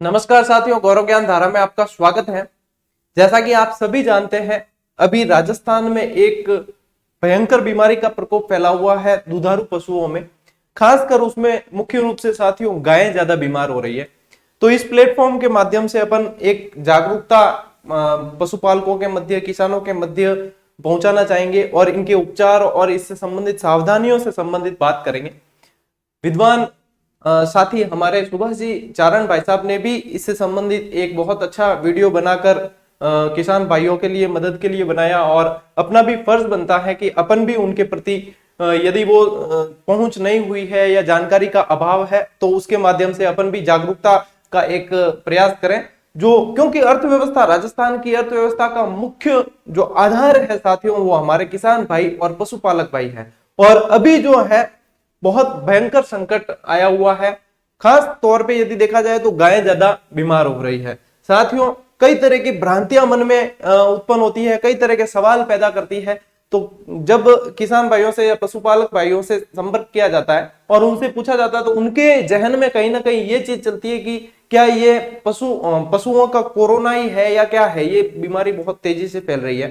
नमस्कार साथियों, गौरव ज्ञान धारा में आपका स्वागत है। जैसा कि आप सभी जानते हैं, अभी राजस्थान में एक भयंकर बीमारी का प्रकोप फैला हुआ है दुधारू पशुओं में। खासकर उसमें मुख्य रूप से साथियों गायें ज्यादा बीमार हो रही है। तो इस प्लेटफॉर्म के माध्यम से अपन एक जागरूकता पशुपालकों के मध्य, किसानों के मध्य पहुंचाना चाहेंगे और इनके उपचार और इससे संबंधित सावधानियों से संबंधित बात करेंगे। विद्वान साथी हमारे सुभाष जी चारण भाई साहब ने भी इससे संबंधित एक बहुत अच्छा वीडियो बनाकर किसान भाइयों के लिए मदद के लिए बनाया और अपना भी फर्ज बनता है कि अपन भी उनके प्रति यदि वो पहुंच नहीं हुई है या जानकारी का अभाव है तो उसके माध्यम से अपन भी जागरूकता का एक प्रयास करें। क्योंकि अर्थव्यवस्था, राजस्थान की अर्थव्यवस्था का मुख्य जो आधार है साथियों, वो हमारे किसान भाई और पशुपालक भाई है। और अभी जो है बहुत भयंकर संकट आया हुआ है। खास तौर पे यदि देखा जाए तो गायें ज्यादा बीमार हो रही है। साथियों, कई तरह की भ्रांतियां मन में उत्पन्न होती है, कई तरह के सवाल पैदा करती है। तो जब किसान भाइयों से या पशुपालक भाइयों से संपर्क किया जाता है और उनसे पूछा जाता है तो उनके जहन में कहीं ना कहीं ये चीज चलती है कि क्या ये पशुओं का कोरोना ही है या क्या है। ये बीमारी बहुत तेजी से फैल रही है।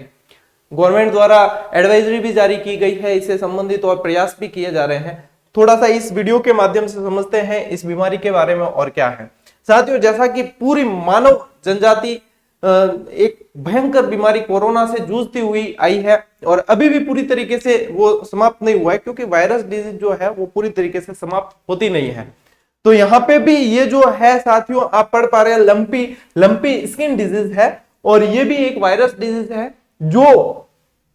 गवर्नमेंट द्वारा एडवाइजरी भी जारी की गई है इससे संबंधित और प्रयास भी किए जा रहे हैं। थोड़ा सा इस वीडियो के माध्यम से समझते हैं इस बीमारी के बारे में और क्या है। साथियों, जैसा कि पूरी मानव जनजाति एक भयंकर बीमारी कोरोना से जूझती हुई आई है और अभी भी पूरी तरीके से वो समाप्त नहीं हुआ है, क्योंकि वायरस डिजीज जो है वो पूरी तरीके से समाप्त होती नहीं है। तो यहाँ पे भी ये जो है साथियों, आप पढ़ पा रहे हैं, लंपी स्किन डिजीज है और ये भी एक वायरस डिजीज है जो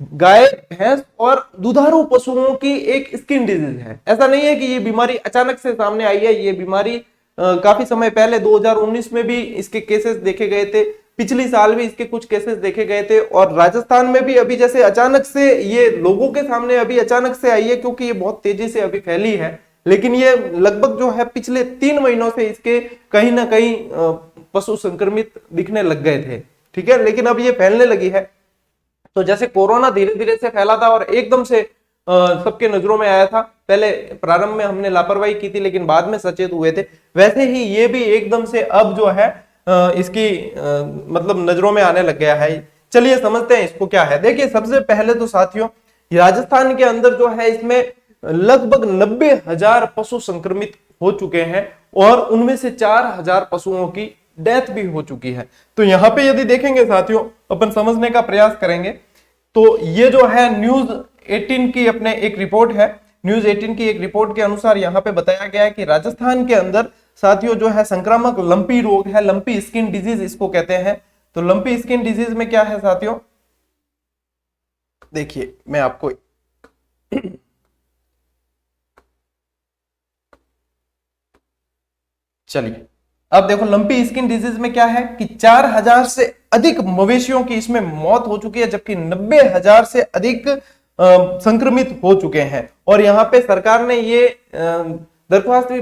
गाय, भैंस और दुधारू पशुओं की एक स्किन डिजीज है। ऐसा नहीं है कि ये बीमारी अचानक से सामने आई है। ये बीमारी काफी समय पहले 2019 में भी इसके केसेस देखे गए थे, पिछली साल भी इसके कुछ केसेस देखे गए थे और राजस्थान में भी अभी जैसे अचानक से ये लोगों के सामने अभी अचानक से आई है, क्योंकि ये बहुत तेजी से अभी फैली है। लेकिन ये लगभग जो है पिछले 3 महीनों से इसके कहीं ना कहीं पशु संक्रमित दिखने लग गए थे। ठीक है, लेकिन अब ये फैलने लगी है। तो जैसे कोरोना धीरे धीरे से फैला था और एकदम से सबके नजरों में आया था, पहले प्रारंभ में हमने लापरवाही की थी लेकिन बाद में सचेत हुए थे, वैसे ही ये भी एकदम से अब जो है इसकी मतलब नजरों में आने लग गया है। चलिए समझते हैं इसको क्या है। देखिए, सबसे पहले तो साथियों, राजस्थान के अंदर जो है इसमें लगभग 90,000 पशु संक्रमित हो चुके हैं और उनमें से 4,000 पशुओं की डेथ भी हो चुकी है। तो यहाँ पे यदि देखेंगे साथियों, अपन समझने का प्रयास करेंगे तो ये जो है न्यूज 18 की अपने एक रिपोर्ट है। न्यूज 18 की एक रिपोर्ट के अनुसार यहाँ पे बताया गया है कि राजस्थान के अंदर साथियों जो है संक्रामक लंपी रोग है, लंपी स्किन डिजीज इसको कहते हैं। तो लंपी स्किन डिजीज में क्या है साथियों, देखिए मैं आपको चलिए अब देखो, लंपी स्किन डिजीज में क्या है कि 4,000 से अधिक मवेशियों की इसमें मौत हो चुकी है, जबकि 90,000 से अधिक संक्रमित हो चुके हैं। और यहाँ पे सरकार ने ये दरख्वास्त भी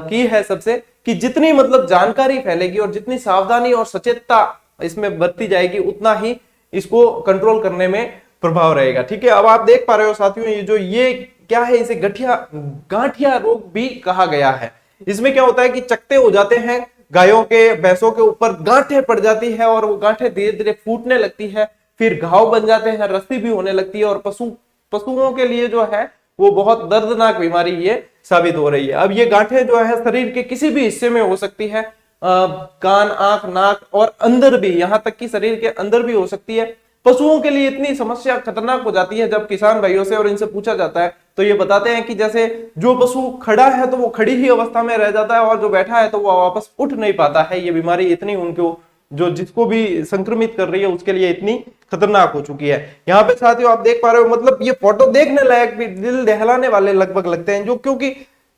की है सबसे कि जितनी मतलब जानकारी फैलेगी और जितनी सावधानी और सचेतता इसमें बरती जाएगी, उतना ही इसको कंट्रोल करने में प्रभाव रहेगा। ठीक है, अब आप देख पा रहे हो साथियों, ये क्या है, इसे गांठिया रोग भी कहा गया है। इसमें क्या होता है कि चकते हो जाते हैं गायों के, भैंसों के ऊपर गांठें पड़ जाती है और वो गांठें धीरे धीरे फूटने लगती है, फिर घाव बन जाते हैं, रस्सी भी होने लगती है और पशुओं के लिए जो है वो बहुत दर्दनाक बीमारी ये साबित हो रही है। अब ये गांठें जो है शरीर के किसी भी हिस्से में हो सकती है, कान, आंख, नाक और अंदर भी, यहां तक कि शरीर के अंदर भी हो सकती है। पशुओं के लिए इतनी समस्या खतरनाक हो जाती है जब किसान भाइयों से और इनसे पूछा जाता है तो ये बताते हैं कि जैसे जो पशु खड़ा है तो वो खड़ी ही अवस्था में रह जाता है और जो बैठा है तो वो वापस उठ नहीं पाता है। ये बीमारी इतनी उनको जो जिसको भी संक्रमित कर रही है उसके लिए इतनी खतरनाक हो चुकी है। यहाँ पे साथियों आप देख पा रहे हो, मतलब ये फोटो देखने लायक भी, दिल दहलाने वाले लगभग लगते हैं, जो क्योंकि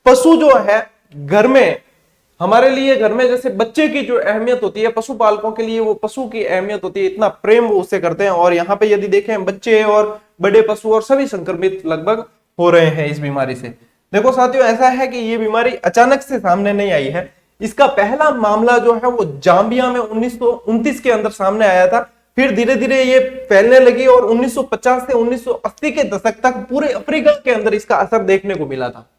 पशु जो है घर में, हमारे लिए घर में जैसे बच्चे की जो अहमियत होती है, पशुपालकों के लिए वो पशु की अहमियत होती है, इतना प्रेम वो उससे करते हैं। और यहाँ पे यदि देखें, बच्चे और बड़े पशु और सभी संक्रमित लगभग हो रहे हैं इस बीमारी से। देखो साथियों, ऐसा है कि ये बीमारी अचानक से सामने नहीं आई है। इसका पहला मामला जो है वो जाम्बिया में 1929 के अंदर सामने आया था, फिर धीरे धीरे ये फैलने लगी और 1950 से 1980 के दशक तक पूरे अफ्रीका के अंदर इसका असर देखने को मिला था।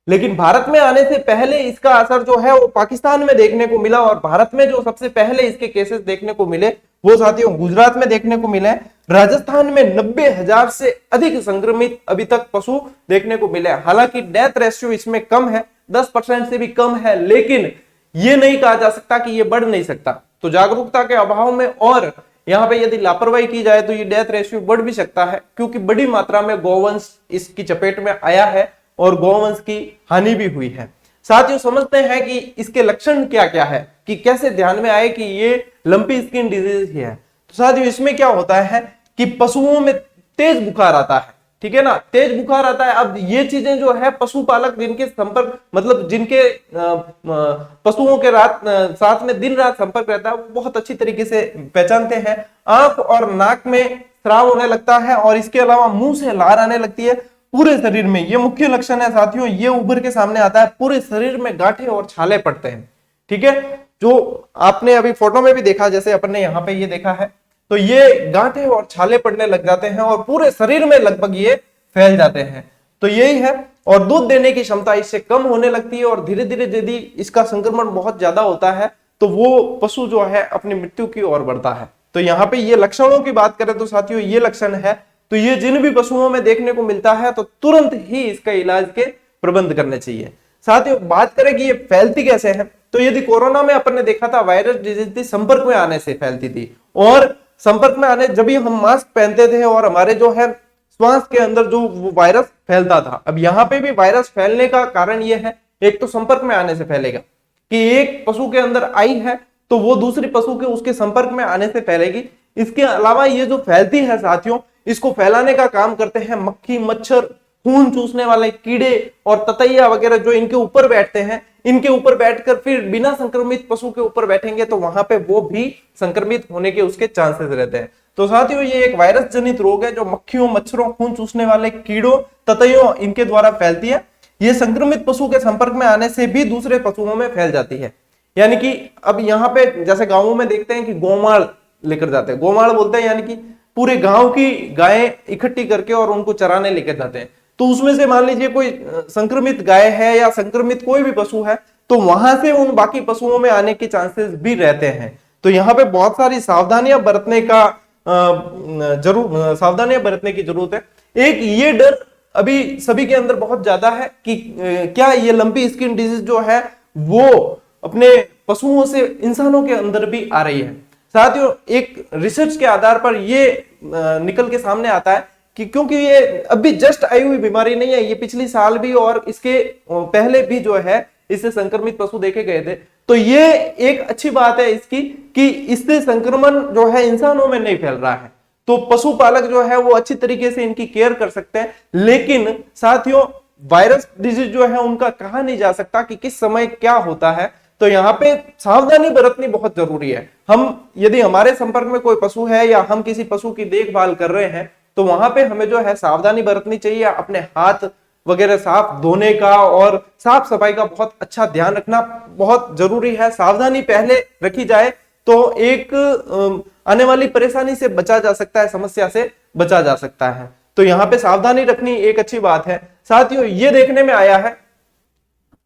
लेकिन भारत में आने से पहले इसका असर जो है वो पाकिस्तान में देखने को मिला, और भारत में जो सबसे पहले इसके केसेस देखने को मिले वो साथियों गुजरात में देखने को मिले। राजस्थान में 90,000 से अधिक संक्रमित अभी तक पशु देखने को मिले। हालांकि डेथ रेशियो इसमें कम है, 10% से भी कम है, लेकिन ये नहीं कहा जा सकता कि ये बढ़ नहीं सकता। तो जागरूकता के अभाव में और यहाँ पे यदि लापरवाही की जाए तो ये डेथ रेशियो बढ़ भी सकता है, क्योंकि बड़ी मात्रा में गौवंश इसकी चपेट में आया है और गौवंश की हानि भी हुई है। साथियों समझते हैं कि इसके लक्षण क्या क्या है, कि कैसे ध्यान में आए कि ये लंपी स्किन डिजीज ही है। तो साथियों इसमें क्या होता है कि पशुओं में तेज बुखार आता है, ठीक है ना, तेज बुखार आता है। अब ये चीजें जो है पशुपालक जिनके संपर्क मतलब जिनके पशुओं के साथ में दिन रात संपर्क रहता है वो बहुत अच्छी तरीके से पहचानते हैं। आंख और नाक में स्राव होने लगता है और इसके अलावा मुंह से लार आने लगती है पूरे शरीर में। ये मुख्य लक्षण है साथियों, ये उभर के सामने आता है। पूरे शरीर में गांठें और छाले पड़ते हैं, ठीक है, जो आपने अभी फोटो में भी देखा, जैसे अपन ने यहाँ पे ये देखा है, तो ये गांठें और छाले पड़ने लग जाते हैं और पूरे शरीर में लगभग ये फैल जाते हैं। तो यही है, और दूध देने की क्षमता इससे कम होने लगती है, और धीरे धीरे यदि इसका संक्रमण बहुत ज्यादा होता है तो वो पशु जो है अपनी मृत्यु की ओर बढ़ता है। तो यहाँ पे ये लक्षणों की बात करें तो साथियों ये लक्षण है, तो ये जिन भी पशुओं में देखने को मिलता है तो तुरंत ही इसका इलाज के प्रबंध करने चाहिए। साथियों बात करें कि ये फैलती कैसे है, तो यदि कोरोना में अपन ने देखा था वायरस डिजीज थी, संपर्क में आने से फैलती थी, और संपर्क में आने जब भी हम मास्क पहनते थे और हमारे जो है श्वास के अंदर जो वो वायरस फैलता था। अब यहाँ पे भी वायरस फैलने का कारण ये है, एक तो संपर्क में आने से फैलेगा, कि एक पशु के अंदर आई है तो वो दूसरी पशु के उसके संपर्क में आने से फैलेगी। इसके अलावा ये जो फैलती है साथियों, इसको फैलाने का काम करते हैं मक्खी, मच्छर, खून चूसने वाले कीड़े और ततैया वगैरह जो इनके ऊपर बैठते हैं। इनके ऊपर बैठकर फिर बिना संक्रमित पशु के ऊपर बैठेंगे तो वहां पे वो भी संक्रमित होने के उसके चांसेस रहते हैं। तो साथियों ये एक वायरस जनित रोग है जो मक्खियों, मच्छरों, खून चूसने वाले कीड़ों, ततैयों इनके द्वारा फैलती है। ये संक्रमित पशु के संपर्क में आने से भी दूसरे पशुओं में फैल जाती है। यानी कि अब यहाँ पे जैसे गांवों में देखते हैं कि गोमाड़ लेकर जाते हैं, गोमाड़ बोलते हैं, यानी कि पूरे गांव की गायें इकट्ठी करके और उनको चराने लेकर जाते हैं। तो उसमें से मान लीजिए कोई संक्रमित गाय है या संक्रमित कोई भी पशु है, तो वहां से उन बाकी पशुओं में आने के चांसेस भी रहते हैं। तो यहाँ पे बहुत सारी सावधानियां बरतने की जरूरत है। एक ये डर अभी सभी के अंदर बहुत ज्यादा है कि क्या ये लंपी स्किन डिजीज जो है वो अपने पशुओं से इंसानों के अंदर भी आ रही है। साथियों एक रिसर्च के आधार पर ये निकल के सामने आता है कि क्योंकि ये अभी जस्ट आई हुई बीमारी नहीं है, ये पिछले साल भी और इसके पहले भी जो है इससे संक्रमित पशु देखे गए थे। तो ये एक अच्छी बात है इसकी कि इससे संक्रमण जो है इंसानों में नहीं फैल रहा है। तो पशुपालक जो है वो अच्छी तरीके से इनकी केयर कर सकते हैं। लेकिन साथियों वायरस डिजीज जो है उनका कहा नहीं जा सकता कि किस समय क्या होता है। तो यहाँ पे सावधानी बरतनी बहुत जरूरी है। हम यदि हमारे संपर्क में कोई पशु है या हम किसी पशु की देखभाल कर रहे हैं तो वहां पे हमें जो है सावधानी बरतनी चाहिए, अपने हाथ वगैरह साफ धोने का और साफ सफाई का बहुत अच्छा ध्यान रखना बहुत जरूरी है। सावधानी पहले रखी जाए तो एक आने वाली परेशानी से बचा जा सकता है, समस्या से बचा जा सकता है। तो यहाँ पे सावधानी रखनी एक अच्छी बात है। साथियों ये देखने में आया है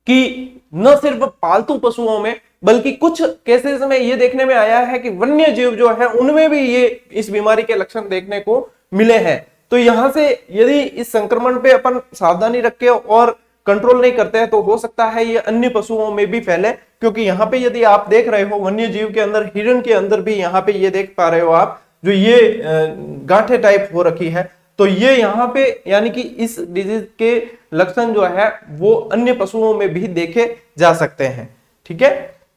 कि न सिर्फ पालतू पशुओं में बल्कि कुछ केसेस में ये देखने में आया है कि वन्य जीव जो है उनमें भी ये इस बीमारी के लक्षण देखने को मिले हैं। तो यहां से यदि इस संक्रमण पे अपन सावधानी रख के और कंट्रोल नहीं करते हैं तो हो सकता है ये अन्य पशुओं में भी फैले। क्योंकि यहाँ पे यदि आप देख रहे हो वन्य जीव के अंदर, हिरण के अंदर भी यहाँ पे ये देख पा रहे हो आप, जो ये गांठे टाइप हो रखी है, तो ये यहाँ पे यानी कि इस डिजीज के लक्षण जो है वो अन्य पशुओं में भी देखे जा सकते हैं। ठीक है,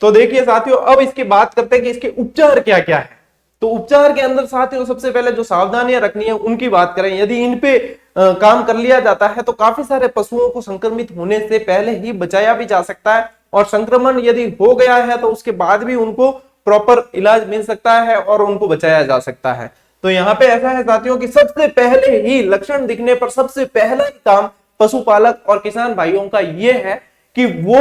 तो देखिए साथियों अब इसकी बात करते हैं कि इसके उपचार क्या क्या है। तो उपचार के अंदर साथियों सबसे पहले जो सावधानियां रखनी है उनकी बात करें, यदि इन पे काम कर लिया जाता है तो काफी सारे पशुओं को संक्रमित होने से पहले ही बचाया भी जा सकता है, और संक्रमण यदि हो गया है तो उसके बाद भी उनको प्रॉपर इलाज मिल सकता है और उनको बचाया जा सकता है। तो यहाँ पे ऐसा है साथियों कि सबसे पहले ही लक्षण दिखने पर सबसे पहला ही काम पशुपालक और किसान भाइयों का ये है कि वो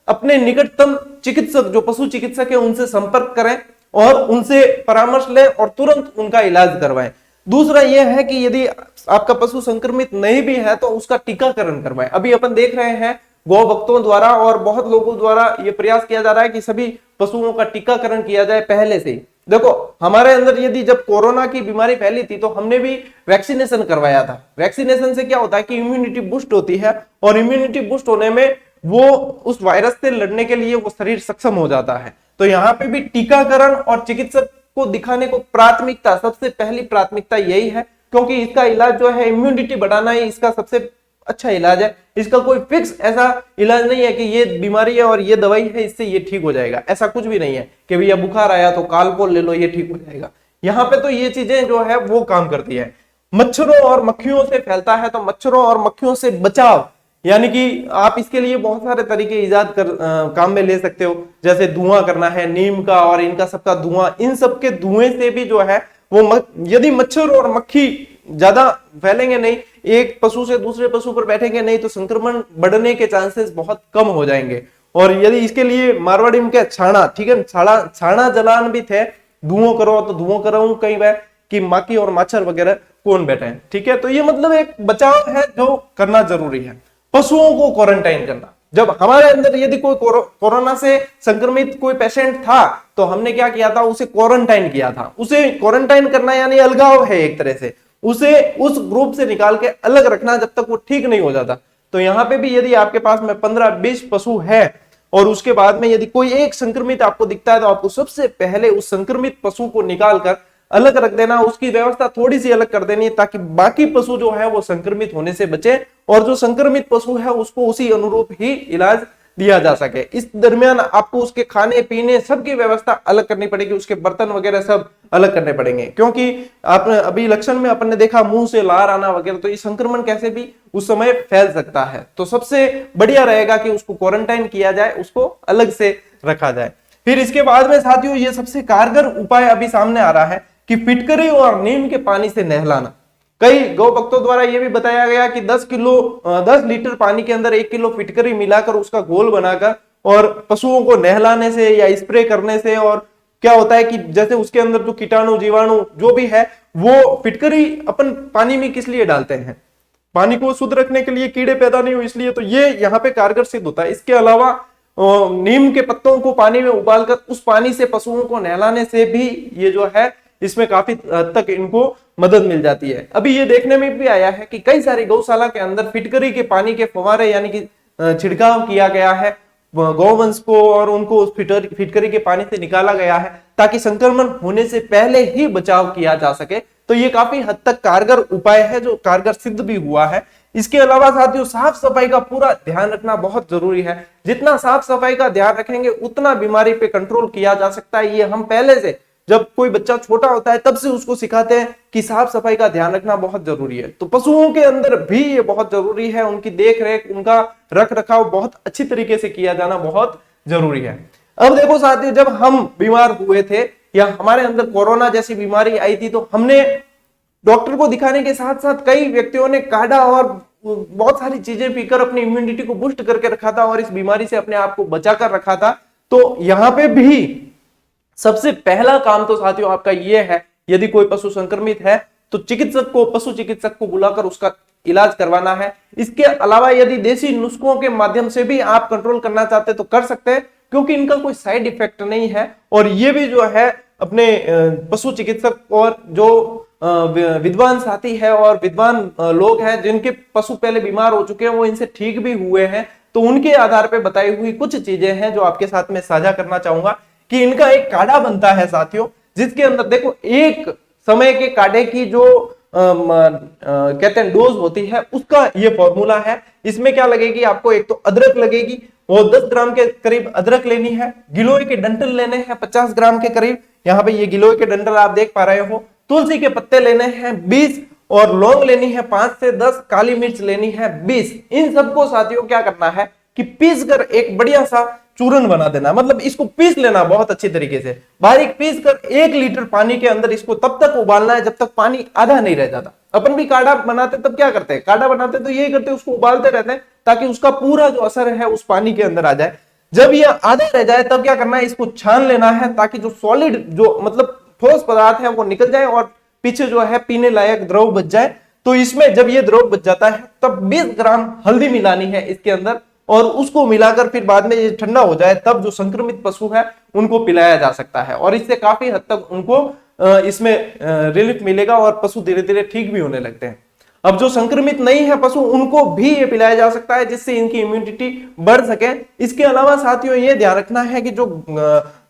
अपने निकटतम चिकित्सक जो पशु चिकित्सक है उनसे संपर्क करें और उनसे परामर्श लें और तुरंत उनका इलाज करवाएं। दूसरा यह है कि यदि आपका पशु संक्रमित नहीं भी है तो उसका टीकाकरण करवाएं। अभी अपन देख रहे हैं गौ भक्तों द्वारा और बहुत लोगों द्वारा ये प्रयास किया जा रहा है कि सभी पशुओं का टीकाकरण किया जाए पहले से। देखो हमारे अंदर यदि जब कोरोना की बीमारी फैली थी तो हमने भी वैक्सीनेशन करवाया था। वैक्सीनेशन से क्या होता है कि इम्यूनिटी बूस्ट होती है और इम्यूनिटी बूस्ट होने में वो उस वायरस से लड़ने के लिए वो शरीर सक्षम हो जाता है। तो यहाँ पे भी टीकाकरण और चिकित्सक को दिखाने को प्राथमिकता, सबसे पहली प्राथमिकता यही है, क्योंकि इसका इलाज जो है इम्यूनिटी बढ़ाना ही इसका सबसे अच्छा इलाज है। इसका कोई फिक्स ऐसा इलाज नहीं है कि ये बीमारी है और ये दवाई है इससे ये ठीक हो जाएगा, ऐसा कुछ भी नहीं है कि भैया बुखार आया तो कालपोल ले लो ये ठीक हो जाएगा। यहाँ पे तो ये चीजें जो है वो काम करती है। मच्छरों और मक्खियों से फैलता है तो मच्छरों और मक्खियों से बचाव, यानी कि आप इसके लिए बहुत सारे तरीके इजाद काम में ले सकते हो, जैसे धुआं करना है नीम का और इनका सबका धुआं, इन सब के धुएं से भी जो है वो यदि मच्छर और मक्खी ज्यादा फैलेंगे नहीं, एक पशु से दूसरे पशु पर बैठेंगे नहीं, तो संक्रमण बढ़ने के चांसेस बहुत कम हो जाएंगे। और यदि इसके लिए मारवाड़ी में क्या छाना, ठीक है, छाना जलान भी थे, धुआं करो तो धुआं करो कई बार कि माखी और मच्छर वगैरह कौन बैठे हैं, ठीक है। तो ये मतलब एक बचाव है जो करना जरूरी है। पशुओं को क्वारंटाइन करना, जब हमारे अंदर यदि कोई कोरोना से संक्रमित कोई पेशेंट था तो हमने क्या किया था, उसे क्वारंटाइन किया था। उसे क्वारंटाइन करना यानी अलगाव है एक तरह से, उसे उस ग्रुप से निकाल के अलग रखना जब तक वो ठीक नहीं हो जाता। तो यहाँ पे भी यदि आपके पास में 15-20 पशु है और उसके बाद में यदि कोई एक संक्रमित आपको दिखता है तो आपको सबसे पहले उस संक्रमित पशु को निकालकर अलग रख देना, उसकी व्यवस्था थोड़ी सी अलग कर देनी है ताकि बाकी पशु जो है वो संक्रमित होने से बचे और जो संक्रमित पशु है उसको उसी अनुरूप ही इलाज दिया जा सके। इस दरमियान आपको उसके खाने पीने सबकी व्यवस्था अलग करनी पड़ेगी, उसके बर्तन वगैरह सब अलग करने पड़ेंगे, क्योंकि आपने अभी लक्षण में अपन ने देखा मुंह से लार आना वगैरह, तो ये संक्रमण कैसे भी उस समय फैल सकता है। तो सबसे बढ़िया रहेगा कि उसको क्वारंटाइन किया जाए, उसको अलग से रखा जाए। फिर इसके बाद में साथियों ये सबसे कारगर उपाय अभी सामने आ रहा है कि फिटकरी और नीम के पानी से नहलाना। कई गौ भक्तों द्वारा यह भी बताया गया कि 10 लीटर पानी के अंदर 1 किलो फिटकरी मिलाकर उसका घोल बनाकर और पशुओं को नहलाने से या स्प्रे करने से, और क्या होता है कि जैसे उसके अंदर जो कीटाणु जीवाणु जो भी है वो फिटकरी अपन पानी में किस लिए डालते हैं, पानी को शुद्ध रखने के लिए, कीड़े पैदा नहीं हो इसलिए, तो ये यहाँ पे कारगर सिद्ध होता है। इसके अलावा नीम के पत्तों को पानी में उबालकर उस पानी से पशुओं को नहलाने से भी ये जो है इसमें काफी हद तक इनको मदद मिल जाती है। अभी ये देखने में भी आया है कि कई सारी गौशाला के अंदर फिटकरी के पानी के फव्वारे यानी कि छिड़काव किया गया है गौवंश को और उनको उस फिटकरी के पानी से निकाला गया है ताकि संक्रमण होने से पहले ही बचाव किया जा सके। तो ये काफी हद तक कारगर उपाय है जो कारगर सिद्ध भी हुआ है। इसके अलावा साथियों साफ सफाई का पूरा ध्यान रखना बहुत जरूरी है। जितना साफ सफाई का ध्यान रखेंगे उतना बीमारी पे कंट्रोल किया जा सकता है। ये हम पहले से, जब कोई बच्चा छोटा होता है तब से उसको सिखाते हैं कि साफ सफाई का ध्यान रखना बहुत जरूरी है। तो पशुओं के अंदर भी ये बहुत जरूरी है, उनकी देख रेख, उनका रख रखाव बहुत अच्छी तरीके से किया जाना बहुत जरूरी है। अब देखो साथियों, जब हम बीमार हुए थे या हमारे अंदर कोरोना जैसी बीमारी आई थी तो हमने डॉक्टर को दिखाने के साथ साथ कई व्यक्तियों ने काढ़ा और बहुत सारी चीजें पीकर अपनी इम्यूनिटी को बूस्ट करके रखा था और इस बीमारी से अपने आप को बचा कर रखा था। तो यहाँ पे भी सबसे पहला काम तो साथियों आपका ये है, यदि कोई पशु संक्रमित है तो चिकित्सक को, पशु चिकित्सक को बुलाकर उसका इलाज करवाना है। इसके अलावा यदि देसी नुस्खों के माध्यम से भी आप कंट्रोल करना चाहते तो कर सकते हैं, क्योंकि इनका कोई साइड इफेक्ट नहीं है। और ये भी जो है अपने पशु चिकित्सक और जो विद्वान साथी है और विद्वान लोग हैं जिनके पशु पहले बीमार हो चुके हैं, वो इनसे ठीक भी हुए हैं, तो उनके आधार पर बताई हुई कुछ चीजें हैं जो आपके साथ में साझा करना चाहूंगा। कि इनका एक काढ़ा बनता है साथियों, जिसके अंदर देखो एक समय के काढ़े की जो कहते हैं डोज होती है, उसका ये फॉर्मूला है। इसमें क्या लगेगी आपको, एक तो अदरक लगेगी, वो 10 ग्राम के करीब अदरक लेनी है। गिलोय के डंठल लेने हैं 50 ग्राम के करीब, यहाँ पे ये गिलोय के डंठल आप देख पा रहे हो। तुलसी के पत्ते लेने हैं 20 और लौंग लेनी है 5 से 10, काली मिर्च लेनी है 20। इन सबको साथियों क्या करना है कि पीस कर एक बढ़िया सा चूरन बना देना, मतलब इसको पीस लेना बहुत अच्छी तरीके से, बारीक पीस कर 1 लीटर पानी के अंदर इसको तब तक उबालना है जब तक पानी आधा नहीं रह जाता। अपन भी काढ़ा बनाते तब क्या करते हैं, काढ़ा बनाते तो यही करते हैं, उसको उबालते रहते हैं ताकि उसका पूरा जो असर है उस पानी के अंदर आ जाए। जब ये आधा रह जाए तब क्या करना है, इसको छान लेना है ताकि जो सॉलिड, जो मतलब ठोस पदार्थ है वो निकल जाए और पीछे जो है पीने लायक द्रव बच जाए। तो इसमें जब ये द्रव बच जाता है तब 20 ग्राम हल्दी मिलानी है इसके अंदर और उसको मिलाकर फिर बाद में ये ठंडा हो जाए तब जो संक्रमित पशु है उनको पिलाया जा सकता है, और इससे काफी हद तक उनको इसमें रिलीफ मिलेगा और पशु धीरे धीरे ठीक भी होने लगते हैं। अब जो संक्रमित नहीं है पशु उनको भी ये पिलाया जा सकता है जिससे इनकी इम्यूनिटी बढ़ सके। इसके अलावा साथियों ये ध्यान रखना है कि जो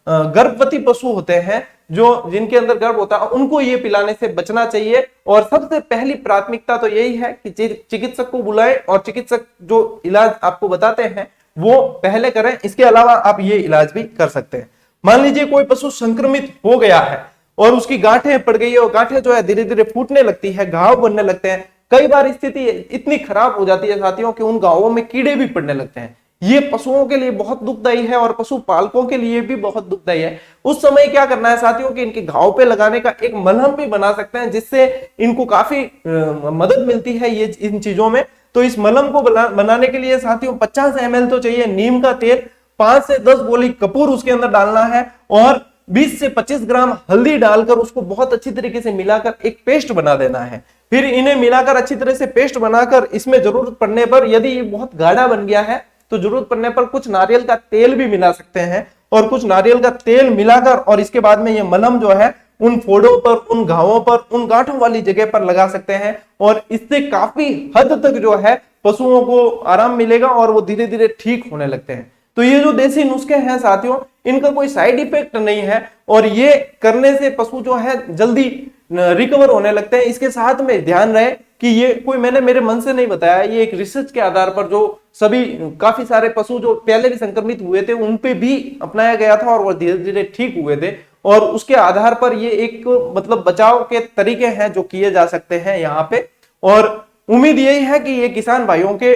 गर्भवती पशु होते हैं, जो जिनके अंदर गर्भ होता है, उनको ये पिलाने से बचना चाहिए। और सबसे पहली प्राथमिकता तो यही है कि चिकित्सक को बुलाएं और चिकित्सक जो इलाज आपको बताते हैं वो पहले करें। इसके अलावा आप ये इलाज भी कर सकते हैं। मान लीजिए कोई पशु संक्रमित हो गया है और उसकी गांठें पड़ गई है और गांठें जो है धीरे धीरे फूटने लगती है, घाव बनने लगते हैं। कई बार स्थिति इतनी खराब हो जाती है साथियों कि उन घावों में कीड़े भी पड़ने लगते हैं। ये पशुओं के लिए बहुत दुखदायी है और पशु पालकों के लिए भी बहुत दुखदायी है। उस समय क्या करना है साथियों कि इनके घाव पे लगाने का एक मलहम भी बना सकते हैं जिससे इनको काफी मदद मिलती है ये इन चीजों में। तो इस मलहम को बनाने के लिए साथियों 50 ml तो चाहिए नीम का तेल, 5 से 10 गोली कपूर उसके अंदर डालना है और 20 से 25 ग्राम हल्दी डालकर उसको बहुत अच्छी तरीके से मिलाकर एक पेस्ट बना देना है। फिर इन्हें मिलाकर अच्छी तरह से पेस्ट बनाकर इसमें जरूरत पड़ने पर, यदि ये बहुत गाढ़ा बन गया है तो जरूरत पड़ने पर कुछ नारियल का तेल भी मिला सकते हैं और कुछ नारियल का तेल मिलाकर और इसके बाद में ये मलहम जो है उन फोड़ों पर, उन घावों पर, उन गांठों वाली जगह पर लगा सकते हैं और इससे काफी हद तक जो है पशुओं को आराम मिलेगा और वो धीरे धीरे ठीक होने लगते हैं। तो ये जो देसी नुस्खे हैं साथियों, इनका कोई साइड इफेक्ट नहीं है और ये करने से पशु जो है जल्दी रिकवर होने लगते हैं। इसके साथ में ध्यान रहे कि ये कोई मैंने मेरे मन से नहीं बताया, ये एक रिसर्च के आधार पर जो सभी काफी सारे पशु जो पहले भी संक्रमित हुए थे उन पे भी अपनाया गया था और वो धीरे धीरे ठीक हुए थे। और उसके आधार पर ये एक मतलब बचाव के तरीके हैं जो किए जा सकते हैं यहाँ पे। और उम्मीद यही है कि ये किसान भाइयों के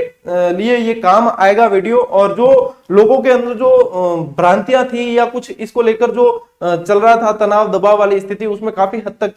लिए ये काम आएगा वीडियो, और जो लोगों के अंदर जो भ्रांतियां थी या कुछ इसको लेकर जो चल रहा था तनाव दबाव वाली स्थिति, उसमें काफी हद तक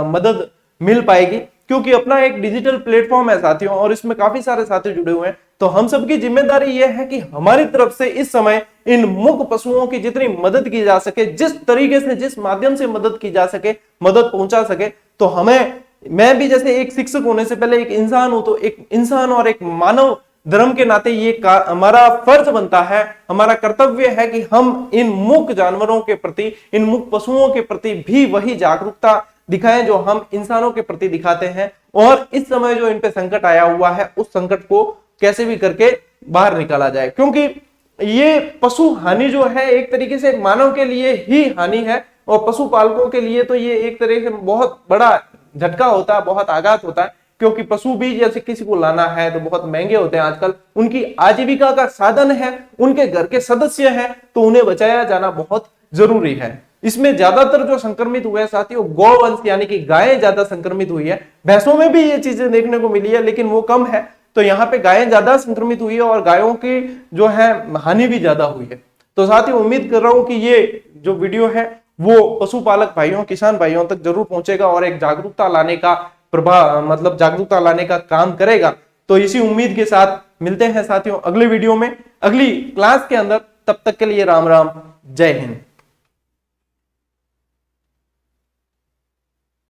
मदद मिल पाएगी क्योंकि अपना एक डिजिटल प्लेटफॉर्म है साथियों और इसमें काफी सारे साथी जुड़े हुए हैं। तो हम सबकी जिम्मेदारी यह है कि हमारी तरफ से इस समय इन मूक पशुओं की जितनी मदद की जा सके, जिस तरीके से जिस माध्यम से मदद की जा सके, मदद पहुंचा सके। तो हमें, मैं भी जैसे एक शिक्षक होने से पहले एक इंसान हूं, तो एक इंसान और एक मानव धर्म के नाते ये हमारा फर्ज बनता है, हमारा कर्तव्य है कि हम इन मूक जानवरों के प्रति, इन मूक पशुओं के प्रति भी वही जागरूकता दिखाएं जो हम इंसानों के प्रति दिखाते हैं। और इस समय जो इन पे संकट आया हुआ है उस संकट को कैसे भी करके बाहर निकाला जाए, क्योंकि ये पशु हानि जो है एक तरीके से मानव के लिए ही हानि है और पशुपालकों के लिए तो ये एक तरह से बहुत बड़ा झटका होता है, बहुत आघात होता है। क्योंकि पशु भी जैसे किसी को लाना है तो बहुत महंगे होते हैं आजकल, उनकी आजीविका का साधन है, उनके घर के सदस्य हैं, तो उन्हें बचाया जाना बहुत जरूरी है। इसमें ज्यादातर जो संक्रमित हुए साथियों गौवंश यानी कि गायें ज्यादा संक्रमित हुई है। भैंसों में भी ये चीजें देखने को मिली है लेकिन वो कम है। तो यहाँ पे गायें ज्यादा संक्रमित हुई है और गायों की जो है हानि भी ज्यादा हुई है। तो साथियों उम्मीद कर रहा हूं कि ये जो वीडियो है वो पशुपालक भाइयों, किसान भाइयों तक जरूर पहुंचेगा और एक जागरूकता लाने का मतलब जागरूकता लाने का काम करेगा। तो इसी उम्मीद के साथ मिलते हैं साथियों अगले वीडियो में, अगली क्लास के अंदर। तब तक के लिए राम राम, जय हिंद।